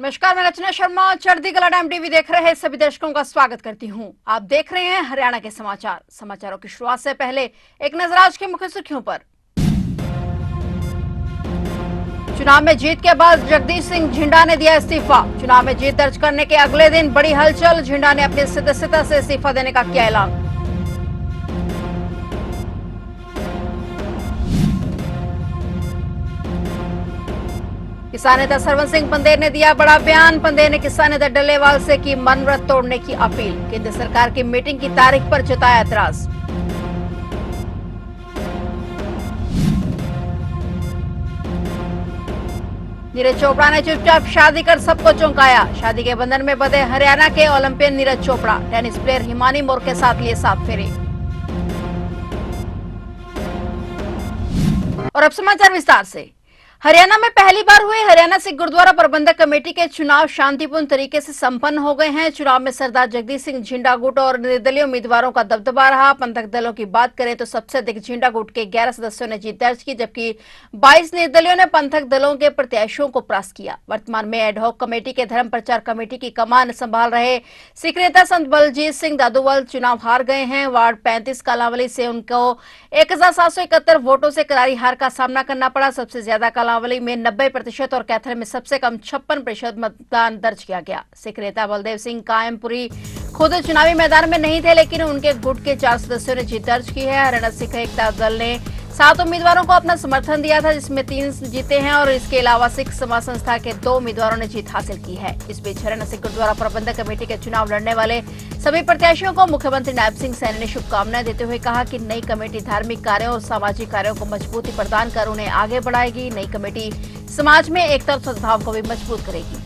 नमस्कार, मैं रचना शर्मा। चढ़ती कला टाइम टीवी देख रहे सभी दर्शकों का स्वागत करती हूं। आप देख रहे हैं हरियाणा के समाचार। समाचारों की शुरुआत से पहले एक नजर आज की मुख्य सुर्खियों पर। चुनाव में जीत के बाद जगदीश सिंह झिंडा ने दिया इस्तीफा। चुनाव में जीत दर्ज करने के अगले दिन बड़ी हलचल। झिंडा ने अपनी सदस्यता से इस्तीफा देने का किया ऐलान। किसान नेता सरवन सिंह पंदेर ने दिया बड़ा बयान। पंदेर ने किसान नेता डल्लेवाल से की मनव्रत तोड़ने की अपील। केंद्र सरकार की मीटिंग की तारीख पर जताया ऐतराज। नीरज चोपड़ा ने चुपचाप शादी कर सबको चौंकाया। शादी के बंधन में बंधे हरियाणा के Olympian Neeraj Chopra. Tennis player Himani More के साथ लिए 7 फेरे। और अब समाचार विस्तार से। हरियाणा में पहली बार हुए हरियाणा सिख गुरुद्वारा प्रबंधक कमेटी के चुनाव शांतिपूर्ण तरीके से संपन्न हो गए हैं। चुनाव में सरदार जगदीश सिंह झिंडा गुट और निर्दलीय उम्मीदवारों का दबदबा रहा। पंथक दलों की बात करें तो सबसे अधिक झिंडा गुट के 11 सदस्यों ने जीत दर्ज की, जबकि 22 निर्दलीयों ने पंथक दलों के प्रत्याशियों को परास्त किया। वर्तमान में एडहॉक कमेटी के धर्म प्रचार कमेटी की कमान संभाल रहे सिख नेता संत बलजीत सिंह दादूवाल चुनाव हार गए हैं। वार्ड 35 कालांवाली से उनको 1771 वोटों से करारी हार का सामना करना पड़ा। सबसे ज्यादा कालांवाली में 90% और कैथल में सबसे कम 56% मतदान दर्ज किया गया। सिख नेता बलदेव सिंह कायमपुरी खुद चुनावी मैदान में नहीं थे, लेकिन उनके गुट के 4 सदस्यों ने जीत दर्ज की है। हरियाणा सिख एकता दल ने 7 उम्मीदवारों को अपना समर्थन दिया था, जिसमें 3 जीते हैं और इसके अलावा सिख समाज संस्था के 2 उम्मीदवारों ने जीत हासिल की है। इस बीच हरियाणा सिख गुरुद्वारा प्रबंधक कमेटी के चुनाव लड़ने वाले सभी प्रत्याशियों को मुख्यमंत्री नायब सिंह सैनी ने शुभकामनाएं देते हुए कहा कि नई कमेटी धार्मिक कार्यों और सामाजिक कार्यों को मजबूती प्रदान कर उन्हें आगे बढ़ाएगी। नई कमेटी समाज में एकता और सद्भाव को भी मजबूत करेगी।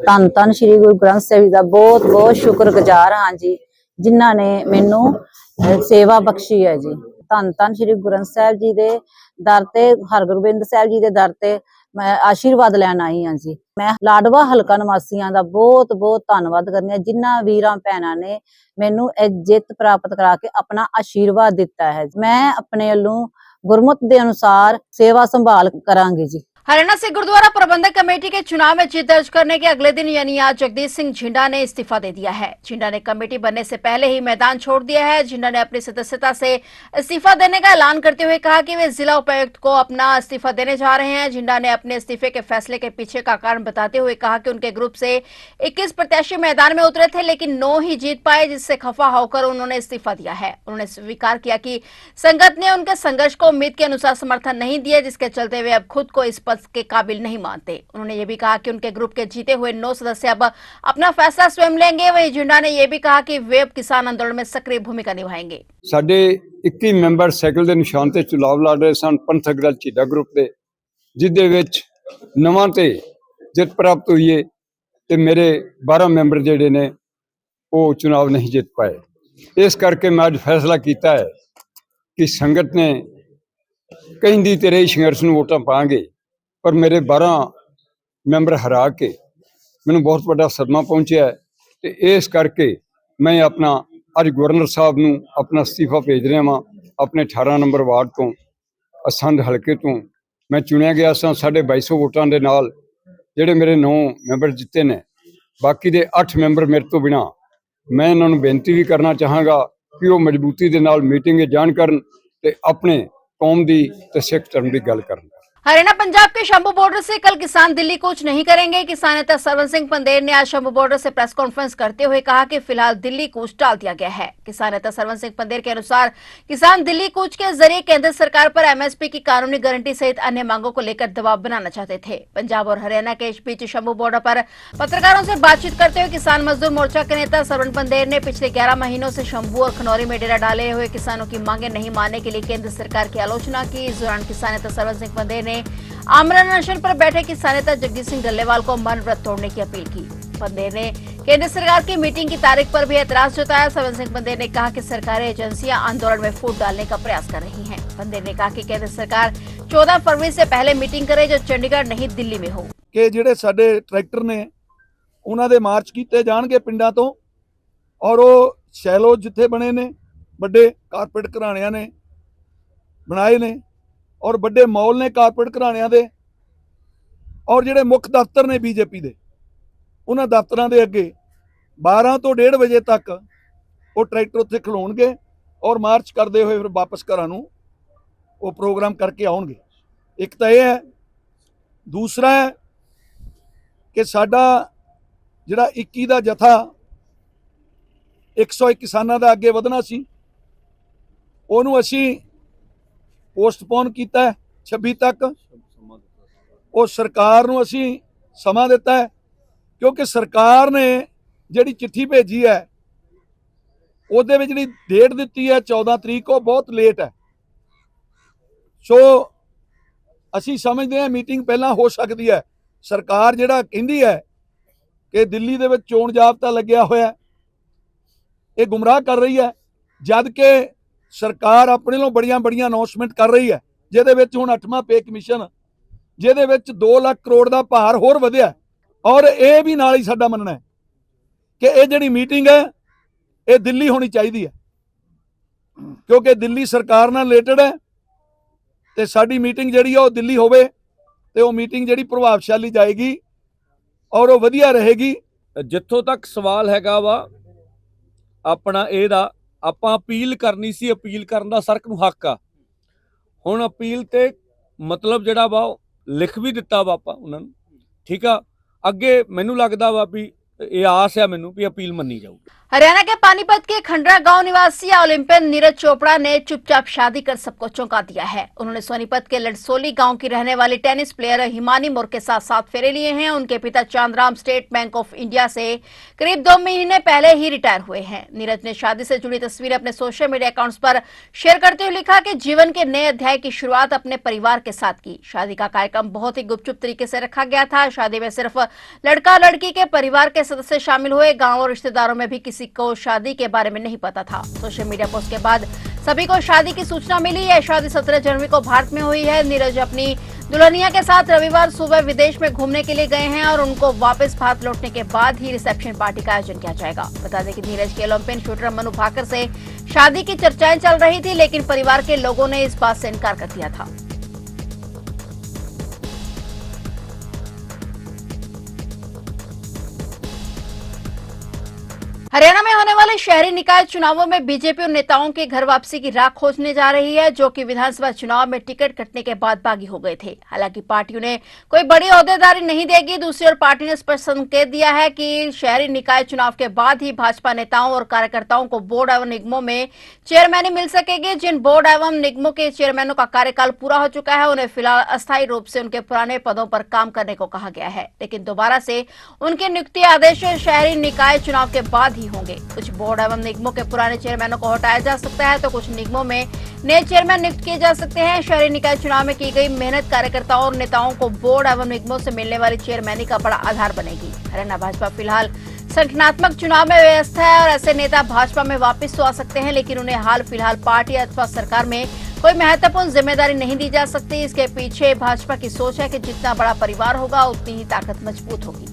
धन धन श्री गुरु ग्रंथ ਸਾਹਿਬ जी का बहुत बहुत शुक्रगुजार हाँ जी, जिन्हों ने मैनू सेवा बख्शी है जी। धन धन श्री गुरु ग्रंथ ਸਾਹਿਬ जी के दर ते हरगोबिंद ਸਾਹਿਬ जी के दर ते मैं आशीर्वाद लैन आई हाँ जी। मैं लाडवा हलका निवासियों का बहुत बहुत धन्यवाद करनी, जिन्हों वीरां भैनों ने मैनू जित प्राप्त करा के अपना आशीर्वाद दिता है। मैं अपने वलों गुरमत के अनुसार सेवा संभाल करांगी जी। हरियाणा सिख गुरुद्वारा प्रबंधक कमेटी के चुनाव में जीत दर्ज करने के अगले दिन यानी आज जगदीश सिंह झिंडा ने इस्तीफा दे दिया है। झिंडा ने कमेटी बनने से पहले ही मैदान छोड़ दिया है। झिंडा ने अपनी सदस्यता से इस्तीफा देने का ऐलान करते हुए कहा कि वे जिला उपायुक्त को अपना इस्तीफा देने जा रहे हैं। झिंडा ने अपने इस्तीफे के फैसले के पीछे का कारण बताते हुए कहा कि उनके ग्रुप से 21 प्रत्याशी मैदान में उतरे थे, लेकिन 9 ही जीत पाए, जिससे खफा होकर उन्होंने इस्तीफा दिया है। उन्होंने स्वीकार किया कि संगत ने उनके संघर्ष को उम्मीद के अनुसार समर्थन नहीं दिया, जिसके चलते वे अब खुद को इस पद के काबिल नहीं मानते। उन्होंने ये भी कहा कि उनके ग्रुप के जीते हुए 9 सदस्य अब अपना फैसला स्वयं लेंगे। वहीं झिंडा ने यह भी कहा कि वे अब किसान आंदोलन में सक्रिय भूमिका निभाएंगे। साडे 21 मैंबर साइकिल के निशान से चुनाव लड़ रहे सन पंथक दल झिंडा ग्रुप के, जिसदे विच नवां ते जित प्राप्त हुई है ते मेरे 12 मैंबर जिहड़े ने वो चुनाव नहीं जित पाए। इस करके मैं अज फैसला किया है कि संगत ने कहीं दी तेरे संघर्ष में वोटां पाएंगे, पर मेरे 12 मैंबर हरा के मैनूं बहुत बड़ा सदमा पहुंचा है। तो इस करके मैं अपना अज गवर्नर साहब नूं अपना इस्तीफा भेज रहा वहाँ। अपने 18 नंबर वार्ड तो असंध हल्के तो मैं चुनिया गया सा 2250 वोटां दे नाल, जिहड़े मेरे 9 मैंबर जिते ने। बाकी दे 8 मैंबर मेरे तो बिना। मैं इन्हां नूं बेनती भी करना चाहांगा कि वो मजबूती दे नाल मीटिंग जान करन ते अपने कौम दी ते सिख धर्म की गल करन। हरियाणा पंजाब के शंभू बॉर्डर से कल किसान दिल्ली कूच नहीं करेंगे। किसान नेता सरवन सिंह पंदेर ने आज शंभू बॉर्डर से प्रेस कॉन्फ्रेंस करते हुए कहा कि फिलहाल दिल्ली कूच टाल दिया गया है। किसान नेता सरवन सिंह पंदेर के अनुसार किसान दिल्ली कूच के जरिए केंद्र सरकार पर एमएसपी की कानूनी गारंटी सहित अन्य मांगों को लेकर दबाव बनाना चाहते थे। पंजाब और हरियाणा के बीच शंभू बॉर्डर पर पत्रकारों से बातचीत करते हुए किसान मजदूर मोर्चा के नेता सरवन पंदेर ने पिछले 11 महीनों से शंभू और खनौरी में डेरा डाले हुए किसानों की मांगे नहीं मानने के लिए केंद्र सरकार की आलोचना की। इस दौरान किसान नेता सरवन सिंह पंदेर ने आमरण अनशन पर बैठे किसान नेता जगदीश सिंह डल्लेवाल को मनव्रत तोड़ने की अपील की। पंदेर ने केंद्र सरकार की मीटिंग की तारीख पर भी ऐतराज जताया। सरवन सिंह पंदेर ने कहा कि सरकारी एजेंसियां आंदोलन में फूट डालने का प्रयास कर रही हैं। पंदेर ने कहा कि केंद्र सरकार 14 फरवरी से पहले मीटिंग करे जो चंडीगढ़ नहीं दिल्ली में हो। कि जिहड़े साडे ट्रैक्टर ने उन्हां दे मार्च कीते जाणगे पिंडां तो, और वो शैलो जिथे बने ने बड़े कारपेट घराणियां ने बनाए ने और बड़े मॉल ने कारपेट घराणियां दे, ਔਰ ਜਿਹੜੇ ਮੁੱਖ ਦਫ਼ਤਰ ਨੇ ਬੀਜੇਪੀ ਦੇ, ਉਹਨਾਂ ਦਫ਼ਤਰਾਂ ਦੇ ਅੱਗੇ 12 ਤੋਂ 1:30 ਵਜੇ ਤੱਕ ਉਹ ਟਰੈਕਟਰ ਉੱਥੇ ਖਲੋਣਗੇ ਔਰ ਮਾਰਚ ਕਰਦੇ ਹੋਏ ਫਿਰ ਵਾਪਸ ਘਰਾਂ ਨੂੰ ਉਹ ਪ੍ਰੋਗਰਾਮ ਕਰਕੇ ਆਉਣਗੇ। ਇੱਕ ਤਾਂ ਇਹ ਹੈ। ਦੂਸਰਾ ਹੈ ਕਿ ਸਾਡਾ ਜਿਹੜਾ 21 ਦਾ ਜਥਾ 101 ਕਿਸਾਨਾਂ ਦਾ ਅੱਗੇ ਵਧਣਾ ਸੀ, ਉਹਨੂੰ ਅਸੀਂ ਪੋਸਟਪੋਨ ਕੀਤਾ ਹੈ 26 ਤੱਕ। ਉਹ ਸਰਕਾਰ ਨੂੰ ਅਸੀਂ ਸਮਾਂ ਦਿੱਤਾ ਹੈ, ਕਿਉਂਕਿ ਸਰਕਾਰ ਨੇ ਜਿਹੜੀ ਚਿੱਠੀ ਭੇਜੀ ਹੈ ਉਹਦੇ ਵਿੱਚ ਜਿਹੜੀ ਡੇਟ ਦਿੱਤੀ ਹੈ 14 ਤਰੀਕ, ਉਹ ਬਹੁਤ ਲੇਟ ਹੈ। ਸੋ ਅਸੀਂ ਸਮਝਦੇ ਹਾਂ ਮੀਟਿੰਗ ਪਹਿਲਾਂ ਹੋ ਸਕਦੀ ਹੈ। ਸਰਕਾਰ ਜਿਹੜਾ ਕਹਿੰਦੀ ਹੈ ਕਿ ਦਿੱਲੀ ਦੇ ਵਿੱਚ ਚੋਣ ਜ਼ਾਬਤਾ ਲੱਗਿਆ ਹੋਇਆ, ਇਹ ਗੁੰਮਰਾਹ ਕਰ ਰਹੀ ਹੈ, ਜਦ ਕਿ ਸਰਕਾਰ ਆਪਣੇ ਵੱਲੋਂ ਬੜੀਆਂ ਅਨਾਉਂਸਮੈਂਟ ਕਰ ਰਹੀ ਹੈ, ਜਿਹਦੇ ਵਿੱਚ ਹੁਣ 8ਵਾਂ ਪੇ ਕਮਿਸ਼ਨ, ਜਿਹਦੇ ਵਿੱਚ 2 ਲੱਖ ਕਰੋੜ ਦਾ ਭਾਰ ਹੋਰ ਵਧਿਆ। ਔਰ ਇਹ ਵੀ ਨਾਲ ਹੀ ਸਾਡਾ ਮੰਨਣਾ ਹੈ ਕਿ ਇਹ ਜਿਹੜੀ ਮੀਟਿੰਗ ਹੈ ਇਹ ਦਿੱਲੀ ਹੋਣੀ ਚਾਹੀਦੀ ਹੈ, ਕਿਉਂਕਿ ਦਿੱਲੀ ਸਰਕਾਰ ਨਾਲ ਰਿਲੇਟਡ ਹੈ ਤੇ ਸਾਡੀ ਮੀਟਿੰਗ ਜਿਹੜੀ ਆ ਉਹ ਦਿੱਲੀ ਹੋਵੇ ਤੇ ਉਹ ਮੀਟਿੰਗ ਜਿਹੜੀ ਪ੍ਰਭਾਵਸ਼ਾਲੀ ਜਾਏਗੀ ਔਰ ਉਹ ਵਧੀਆ ਰਹੇਗੀ। ਜਿੱਥੋਂ ਤੱਕ ਸਵਾਲ ਹੈਗਾ ਵਾ ਆਪਣਾ ਇਹਦਾ, ਆਪਾਂ ਅਪੀਲ ਕਰਨੀ ਸੀ, ਅਪੀਲ ਕਰਨ ਦਾ ਸਰਕ ਨੂੰ ਹੱਕ ਆ। ਹੁਣ ਅਪੀਲ ਤੇ ਮਤਲਬ ਜਿਹੜਾ ਵਾ ਉਹ ਲਿਖ ਵੀ ਦਿੱਤਾ ਵਾ ਆਪਾਂ ਉਹਨਾਂ ਨੂੰ, ਠੀਕ ਆ। ਅੱਗੇ ਮੈਨੂੰ ਲੱਗਦਾ ਵਾ ਵੀ ये आस है मैनू भी अपील मन्नी जाऊगी। हरियाणा के पानीपत के खंडरा गांव निवासी ओलंपियन नीरज चोपड़ा ने चुपचाप शादी कर सबको चौंका दिया है। उन्होंने सोनीपत के लड़सोली गांव की रहने वाली टेनिस प्लेयर हिमानी मोर के साथ 7 फेरे लिए हैं। उनके पिता Chandram state bank of India से करीब 2 महीने पहले ही रिटायर हुए हैं। नीरज ने शादी से जुड़ी तस्वीरें अपने सोशल मीडिया अकाउंट्स पर शेयर करते हुए लिखा कि जीवन के नए अध्याय की शुरुआत अपने परिवार के साथ की। शादी का कार्यक्रम बहुत ही गुपचुप तरीके से रखा गया था। शादी में सिर्फ लड़का लड़की के परिवार के सदस्य शामिल हुए। गांव और रिश्तेदारों में भी किसी को शादी के बारे में नहीं पता था। सोशल मीडिया पोस्ट के बाद सभी को शादी की सूचना मिली है। शादी 17 जनवरी को भारत में हुई है। नीरज अपनी दुल्हनिया के साथ रविवार सुबह विदेश में घूमने के लिए गए हैं और उनको वापस भारत लौटने के बाद ही रिसेप्शन पार्टी का आयोजन किया जाएगा। बता दें कि नीरज के ओलंपियन शूटर मनु भाकर से शादी की चर्चाएं चल रही थी, लेकिन परिवार के लोगों ने इस बात से इनकार कर दिया था। हरियाणा में होने वाले शहरी निकाय चुनावों में बीजेपी उन नेताओं की घर वापसी की राह खोजने जा रही है जो कि विधानसभा चुनाव में टिकट कटने के बाद बागी हो गए थे। हालांकि पार्टी उन्हें कोई बड़ी ओहदेदारी नहीं देगी। दूसरी ओर पार्टी ने स्पष्ट संकेत दिया है कि शहरी निकाय चुनाव के बाद ही भाजपा नेताओं और कार्यकर्ताओं को बोर्ड एवं निगमों में चेयरमैनी मिल सकेगी। जिन बोर्ड एवं निगमों के चेयरमैनों का कार्यकाल पूरा हो चुका है, उन्हें फिलहाल अस्थायी रूप से उनके पुराने पदों पर काम करने को कहा गया है, लेकिन दोबारा से उनके नियुक्ति आदेश शहरी निकाय चुनाव के बाद ही होंगे। कुछ बोर्ड एवं निगमों के पुराने चेयरमैनों को हटाया जा सकता है, तो कुछ निगमों में नए चेयरमैन नियुक्त किए जा सकते हैं। शहरी निकाय चुनाव में की गई मेहनत कार्यकर्ताओं और नेताओं को बोर्ड एवं निगमों से मिलने वाली चेयरमैनी का बड़ा आधार बनेगी। हरियाणा भाजपा फिलहाल संगठनात्मक चुनाव में व्यस्त है और ऐसे नेता भाजपा में वापस तो आ सकते हैं, लेकिन उन्हें हाल फिलहाल पार्टी अथवा सरकार में कोई महत्वपूर्ण जिम्मेदारी नहीं दी जा सकती। इसके पीछे भाजपा की सोच है कि जितना बड़ा परिवार होगा उतनी ही ताकत मजबूत होगी।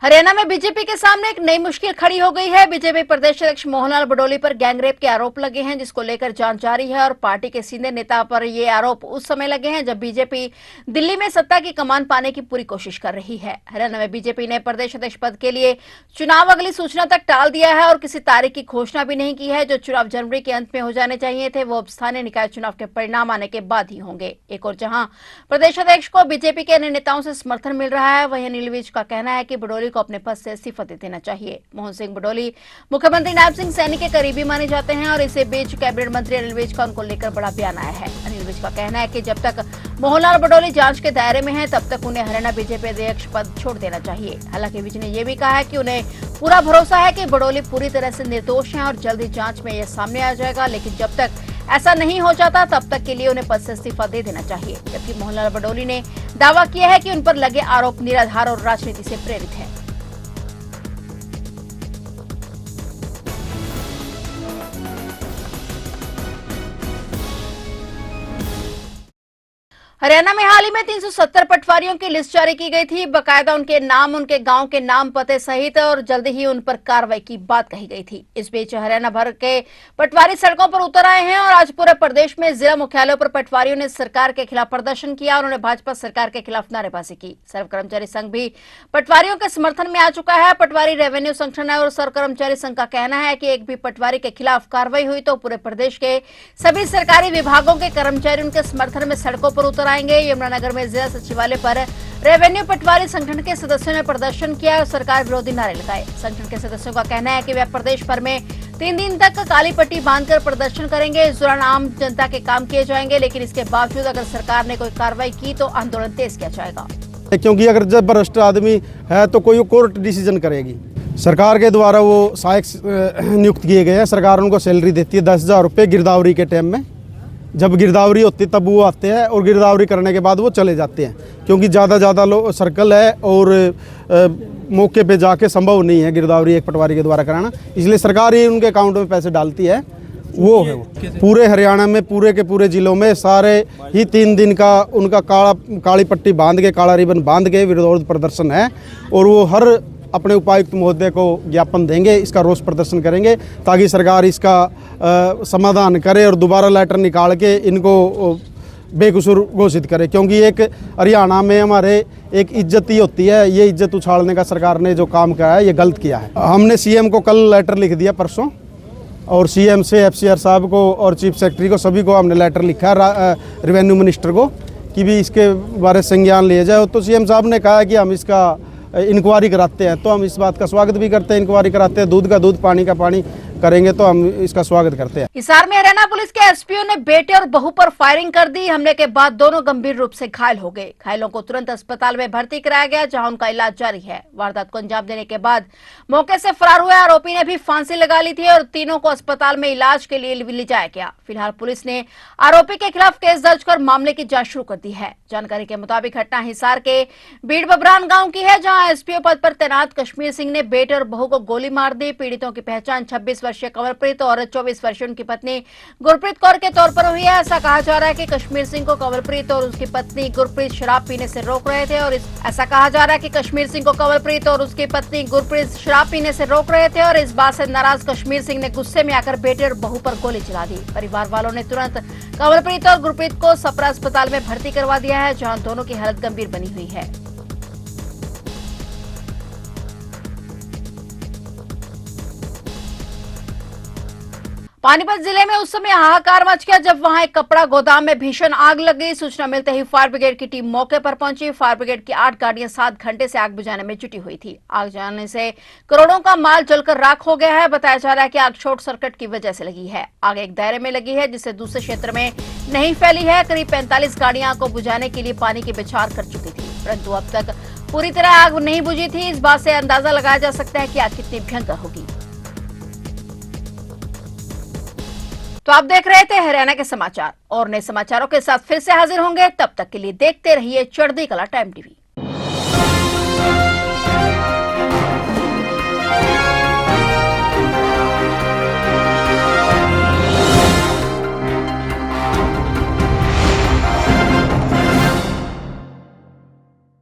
हरियाणा में बीजेपी के सामने एक नई मुश्किल खड़ी हो गई है। बीजेपी प्रदेश अध्यक्ष मोहनलाल बडोली पर गैंगरेप के आरोप लगे हैं, जिसको लेकर जांच जारी है और पार्टी के सीनियर नेता पर ये आरोप उस समय लगे हैं जब बीजेपी दिल्ली में सत्ता की कमान पाने की पूरी कोशिश कर रही है। हरियाणा में बीजेपी ने प्रदेश अध्यक्ष पद के लिए चुनाव अगली सूचना तक टाल दिया है और किसी तारीख की घोषणा भी नहीं की है। जो चुनाव जनवरी के अंत में हो जाने चाहिए थे, वो अब स्थानीय निकाय चुनाव के परिणाम आने के बाद ही होंगे। एक और जहां प्रदेश अध्यक्ष को बीजेपी के अन्य नेताओं से समर्थन मिल रहा है, वहीं अनिल विज का कहना है कि बडोली को अपने पद से इस्तीफा दे देना चाहिए। मोहन सिंह बडोली मुख्यमंत्री नायब सिंह सैनी के करीबी माने जाते हैं और इसी बीच कैबिनेट मंत्री अनिल विज का उनको लेकर बड़ा बयान आया है। अनिल विज का कहना है कि जब तक मोहनलाल बडोली जांच के दायरे में है, तब तक उन्हें हरियाणा बीजेपी अध्यक्ष पद छोड़ देना चाहिए। हालांकि विज ने यह भी कहा है कि उन्हें पूरा भरोसा है कि बडोली पूरी तरह से निर्दोष हैं और जल्द ही जांच में यह सामने आ जाएगा, लेकिन जब तक ऐसा नहीं हो जाता तब तक के लिए उन्हें पद से इस्तीफा दे देना चाहिए। जबकि मोहनलाल बडोली ने दावा किया है कि उन पर लगे आरोप निराधार और राजनीति से प्रेरित है। हरियाणा में हाल ही में 370 पटवारियों की लिस्ट जारी की गई थी। बकायदा उनके नाम, उनके गांव के नाम, पते सहित और जल्द ही उन पर कार्रवाई की बात कही गई थी। इस बीच हरियाणा भर के पटवारी सड़कों पर उतर आए हैं और आज पूरे प्रदेश में जिला मुख्यालयों पर पटवारियों ने सरकार के खिलाफ प्रदर्शन किया। उन्होंने भाजपा सरकार के खिलाफ नारेबाजी की। सर्व कर्मचारी संघ भी पटवारियों के समर्थन में आ चुका है। पटवारी रेवेन्यू संगठन है और सर्व कर्मचारी संघ का कहना है कि एक भी पटवारी के खिलाफ कार्रवाई हुई तो पूरे प्रदेश के सभी सरकारी विभागों के कर्मचारी उनके समर्थन में सड़कों पर उतर आएंगे। यमुनानगर में जिला सचिवालय पर रेवेन्यू पटवारी संगठन के सदस्यों ने प्रदर्शन किया और सरकार विरोधी नारे लगाए। संगठन के सदस्यों का कहना है कि वे प्रदेश भर में 3 दिन तक काली पट्टी बांधकर प्रदर्शन करेंगे। इस दौरान आम जनता के काम किए जाएंगे, लेकिन इसके बावजूद अगर सरकार ने कोई कार्रवाई की तो आंदोलन तेज किया जाएगा। क्योंकि अगर जब भ्रष्ट आदमी है तो कोई कोर्ट डिसीजन करेगी। सरकार के द्वारा वो सहायक नियुक्त किए गए हैं। सरकार उनको सैलरी देती है 10,000 रुपये गिरदावरी के टाइम में। जब गिरदावरी होती है तब वो आते हैं और गिरदावरी करने के बाद वो चले जाते हैं, क्योंकि ज़्यादा लोग सर्कल है और मौके पे जाके संभव नहीं है गिरदावरी एक पटवारी के द्वारा कराना, इसलिए सरकार ही उनके अकाउंट में पैसे डालती है। वो है वो पूरे हरियाणा में पूरे के पूरे जिलों में सारे ही 3 दिन का उनका काली पट्टी बांध के, काला रिबन बांध के विरोध प्रदर्शन है और वो हर अपने उपायुक्त महोदय को ज्ञापन देंगे, इसका रोष प्रदर्शन करेंगे ताकि सरकार इसका समाधान करे और दोबारा लेटर निकाल के इनको बेकसूर घोषित करे। क्योंकि एक हरियाणा में हमारे एक इज्जत ही होती है, ये इज्जत उछालने का सरकार ने जो काम किया है ये गलत किया है। हमने सीएम को कल लेटर लिख दिया परसों, और सीएम से एफसीआर साहब को और चीफ सेक्रेटरी को सभी को हमने लेटर लिखा है, रेवेन्यू मिनिस्टर को, कि भी इसके बारे में संज्ञान लिया जाए। तो सीएम साहब ने कहा कि हम इसका इंक्वायरी कराते हैं, तो हम इस बात का स्वागत भी करते हैं। इंक्वायरी कराते हैं, दूध का दूध, पानी का पानी करेंगे तो हम इसका स्वागत करते हैं। हिसार में हरियाणा पुलिस के एसपीओ ने बेटे और बहू पर फायरिंग कर दी। हमले के बाद दोनों गंभीर रूप से घायल हो गए। घायलों को तुरंत अस्पताल में भर्ती कराया गया, जहां उनका इलाज जारी है। वारदात को अंजाम देने के बाद मौके से फरार हुए आरोपी ने भी फांसी लगा ली थी और तीनों को अस्पताल में इलाज के लिए ले जाया गया। फिलहाल पुलिस ने आरोपी के खिलाफ केस दर्ज कर मामले की जांच शुरू कर दी है। जानकारी के मुताबिक घटना हिसार के बीड़ बबरान गांव की है, जहां एसपीओ पद पर तैनात कश्मीर सिंह ने बेटे और बहू को गोली मार दी। पीड़ितों की पहचान 26 वर्षीय कंवरप्रीत और 24 वर्षीय उनकी पत्नी गुरप्रीत कौर के तौर पर हुई है। ऐसा कहा जा रहा है कि कश्मीर सिंह को कंवरप्रीत और उसकी पत्नी गुरप्रीत शराब पीने से रोक रहे थे और ऐसा कहा जा रहा है कि कश्मीर सिंह को कंवरप्रीत और उसकी पत्नी गुरप्रीत शराब पीने से रोक रहे थे और इस बात से नाराज कश्मीर सिंह ने गुस्से में आकर बेटे और बहू पर गोली चला दी। परिवार वालों ने तुरंत कंवरप्रीत और गुरप्रीत को सपरा अस्पताल में भर्ती करवा दिया है, जहां दोनों की हालत गंभीर बनी हुई है। पानीपत जिले में उस समय हाहाकार मच गया जब वहां एक कपड़ा गोदाम में भीषण आग लग गई। सूचना मिलते ही फायर ब्रिगेड की टीम मौके पर पहुंची। फायर ब्रिगेड की 8 गाड़ियां 7 घंटे से आग बुझाने में जुटी हुई थी। आग जाने से करोड़ों का माल जलकर राख हो गया है। बताया जा रहा है कि आग शॉर्ट सर्किट की वजह से लगी है। आग एक दायरे में लगी है जिससे दूसरे क्षेत्र में नहीं फैली है। करीब 45 गाड़ियां आग को बुझाने के लिए पानी की बौछार कर चुकी थी, परंतु अब तक पूरी तरह आग नहीं बुझी थी। इस बात से अंदाजा लगाया जा सकता है कि आग कितनी भयंकर होगी। तो आप देख रहे थे हरियाणा के समाचार, और नए समाचारों के साथ फिर से हाजिर होंगे। तब तक के लिए देखते रहिए चढ़ती कला टाइम टीवी।